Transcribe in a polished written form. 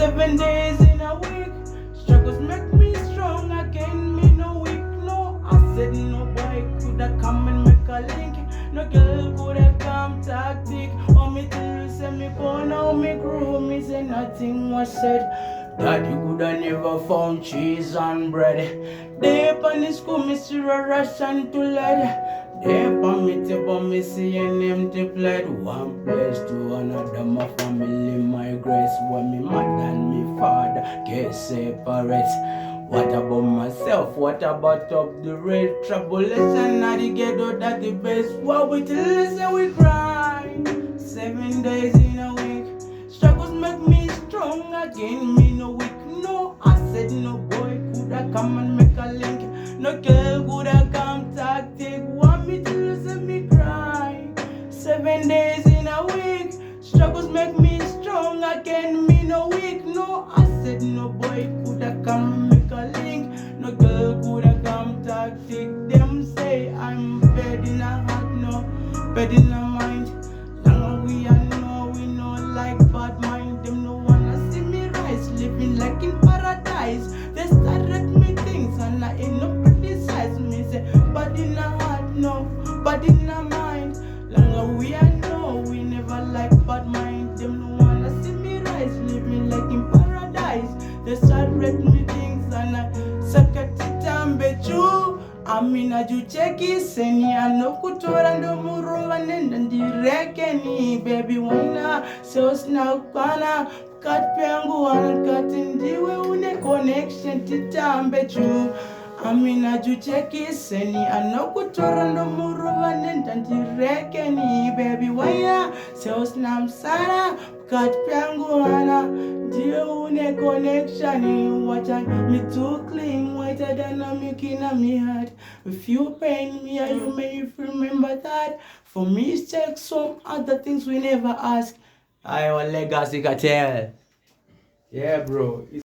7 days in a week. Struggles make me strong again, me no weak, no. I said no boy coulda come and make a link. No girl coulda come tactic. Oh me till say me born, how me grew, me say nothing was said. That you coulda never found cheese and bread. Deep on the school, me see a Russian to lead. Deep on me table, me see an empty plate. One place to another, my family, my grace. When me mother and me father get separate. What about myself? What about up the rate? Troublation at the ghetto, that the best. What we till listen, we cry. 7 days in a week. Struggles make me strong again. Me no weak, no. I said no boy coulda come and make a link. No girl coulda come tactic. Want me to listen, me cry. 7 days in a week. Struggles make me strong again. Me no weak, no. I said no boy coulda come and make a link. No girl coulda come tactic. Them say I'm bad in a heart, no. Bad in a mind. Long we are know we know like bad mind. Them no wanna see me rise, living like in paradise. They started me things and I ain't no criticize me. Say bad in a heart, no. Bad in a mind. Long we are know we never like bad mind. Them no wanna see me rise, living like in paradise. They started me things and I sakatitambe chu. Amina jucheki seni anokutora ndo murumba nenda ndirekeni. Baby wana seos na ukwana kat pengu wana kati ndiwe une connection titambe chu. Amina jucheki seni anokutora ndo murumba nenda ndirekeni. Baby wana seos na msana kat pengu wana ndiwe une connection. Wacha me too clean, whiter than a milk in a me heart. If you pain me, you may remember that. For me, it's take some other things we never ask. I our legacy Kartel. Yeah, bro.